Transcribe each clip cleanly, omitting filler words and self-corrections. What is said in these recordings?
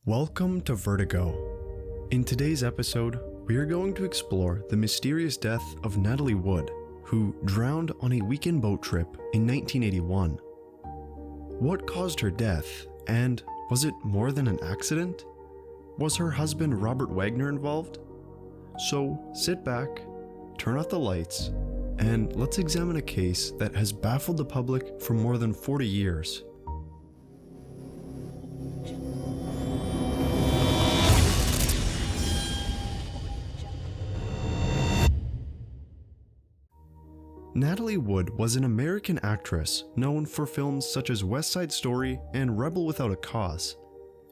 Welcome to Vertigo. In today's episode, we are going to explore the mysterious death of Natalie Wood, who drowned on a weekend boat trip in 1981. What caused her death, and was it more than an accident? Was her husband Robert Wagner involved? So sit back, turn off the lights, and let's examine a case that has baffled the public for more than 40 years. Natalie Wood was an American actress known for films such as West Side Story and Rebel Without a Cause.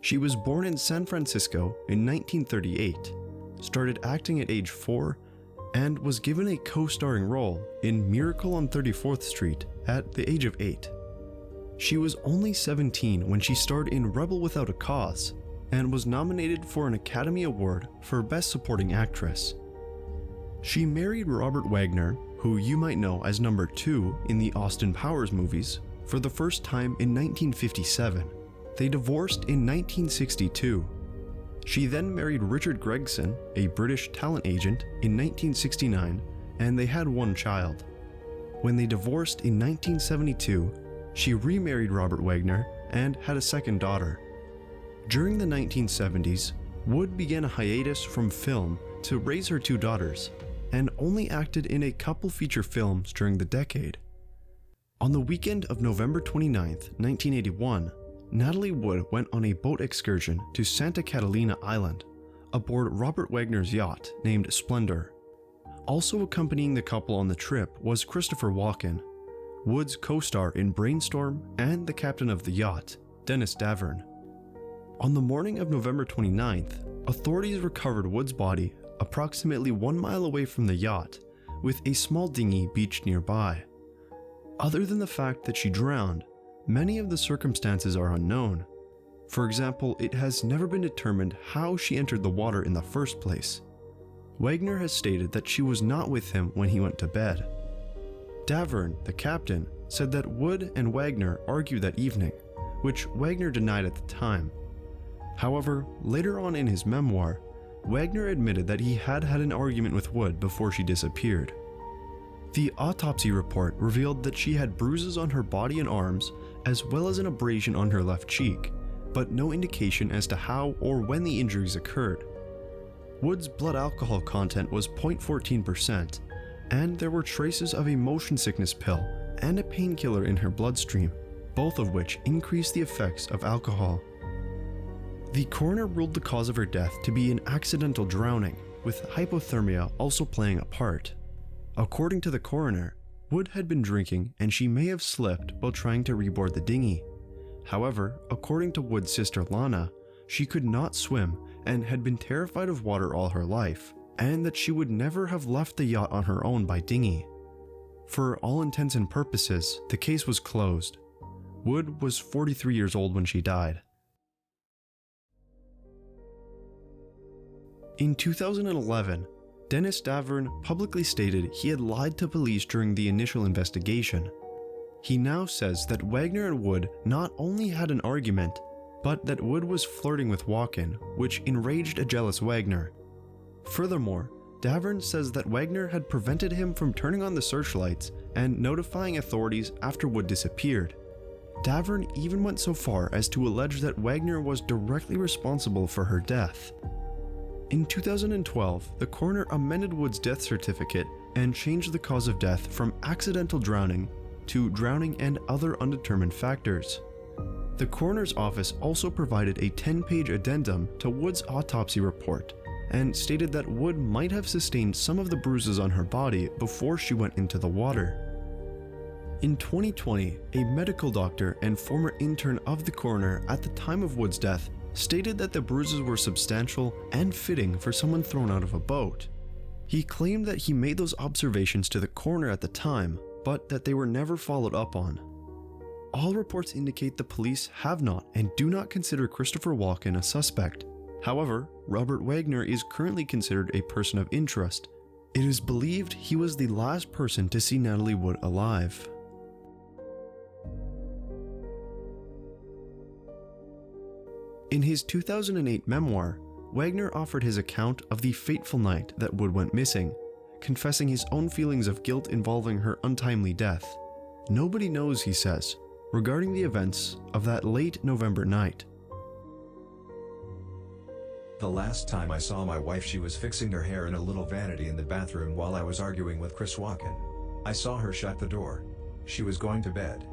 She was born in San Francisco in 1938, started acting at age 4, and was given a co-starring role in Miracle on 34th Street at the age of 8. She was only 17 when she starred in Rebel Without a Cause and was nominated for an Academy Award for Best Supporting Actress. She married Robert Wagner, who you might know as number 2 in the Austin Powers movies, for the first time in 1957. They divorced in 1962. She then married Richard Gregson, a British talent agent, in 1969, and they had one child. When they divorced in 1972, she remarried Robert Wagner and had a second daughter. During the 1970s, Wood began a hiatus from film to raise her 2 daughters, and only acted in a couple feature films during the decade. On the weekend of November 29, 1981, Natalie Wood went on a boat excursion to Santa Catalina Island aboard Robert Wagner's yacht named Splendor. Also accompanying the couple on the trip was Christopher Walken, Wood's co-star in Brainstorm, and the captain of the yacht, Dennis Davern. On the morning of November 29th, authorities recovered Wood's body approximately 1 mile away from the yacht, with a small dinghy beached nearby. Other than the fact that she drowned, many of the circumstances are unknown. For example, it has never been determined how she entered the water in the first place. Wagner has stated that she was not with him when he went to bed. Davern, the captain, said that Wood and Wagner argued that evening, which Wagner denied at the time. However, later on in his memoir, Wagner admitted that he had had an argument with Wood before she disappeared. The autopsy report revealed that she had bruises on her body and arms, as well as an abrasion on her left cheek, but no indication as to how or when the injuries occurred. Wood's blood alcohol content was 0.14%, and there were traces of a motion sickness pill and a painkiller in her bloodstream, both of which increased the effects of alcohol. The coroner ruled the cause of her death to be an accidental drowning, with hypothermia also playing a part. According to the coroner, Wood had been drinking and she may have slipped while trying to reboard the dinghy. However, according to Wood's sister Lana, she could not swim and had been terrified of water all her life, and that she would never have left the yacht on her own by dinghy. For all intents and purposes, the case was closed. Wood was 43 years old when she died. In 2011, Dennis Davern publicly stated he had lied to police during the initial investigation. He now says that Wagner and Wood not only had an argument, but that Wood was flirting with Walken, which enraged a jealous Wagner. Furthermore, Davern says that Wagner had prevented him from turning on the searchlights and notifying authorities after Wood disappeared. Davern even went so far as to allege that Wagner was directly responsible for her death. In 2012, the coroner amended Wood's death certificate and changed the cause of death from accidental drowning to drowning and other undetermined factors. The coroner's office also provided a 10-page addendum to Wood's autopsy report and stated that Wood might have sustained some of the bruises on her body before she went into the water. In 2020, a medical doctor and former intern of the coroner at the time of Wood's death stated that the bruises were substantial and fitting for someone thrown out of a boat. He claimed that he made those observations to the coroner at the time, but that they were never followed up on. All reports indicate the police have not and do not consider Christopher Walken a suspect. However, Robert Wagner is currently considered a person of interest. It is believed he was the last person to see Natalie Wood alive. In his 2008 memoir, Wagner offered his account of the fateful night that Wood went missing, confessing his own feelings of guilt involving her untimely death. Nobody knows, he says, regarding the events of that late November night. The last time I saw my wife, she was fixing her hair in a little vanity in the bathroom while I was arguing with Chris Walken. I saw her shut the door. She was going to bed.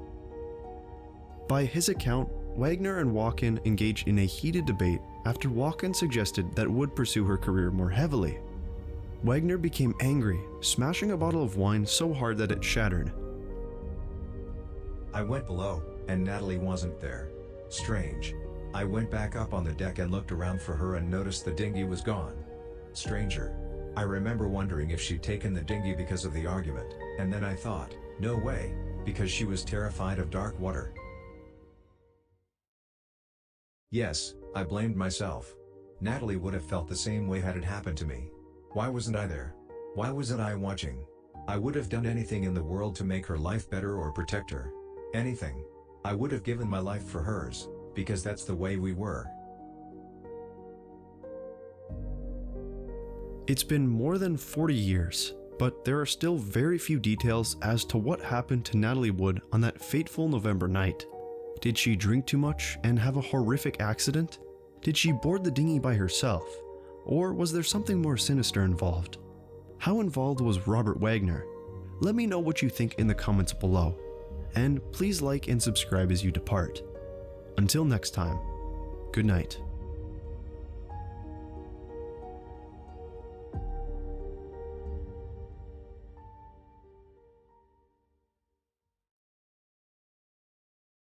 By his account, Wagner and Walken engaged in a heated debate after Walken suggested that Wood pursue her career more heavily. Wagner became angry, smashing a bottle of wine so hard that it shattered. I went below, and Natalie wasn't there. Strange. I went back up on the deck and looked around for her and noticed the dinghy was gone. Stranger. I remember wondering if she'd taken the dinghy because of the argument, and then I thought, no way, because she was terrified of dark water. Yes, I blamed myself. Natalie would have felt the same way had it happened to me. Why wasn't I there? Why wasn't I watching? I would have done anything in the world to make her life better or protect her. Anything. I would have given my life for hers, because that's the way we were. It's been more than 40 years, but there are still very few details as to what happened to Natalie Wood on that fateful November night. Did she drink too much and have a horrific accident? Did she board the dinghy by herself? Or was there something more sinister involved? How involved was Robert Wagner? Let me know what you think in the comments below. And please like and subscribe as you depart. Until next time, good night.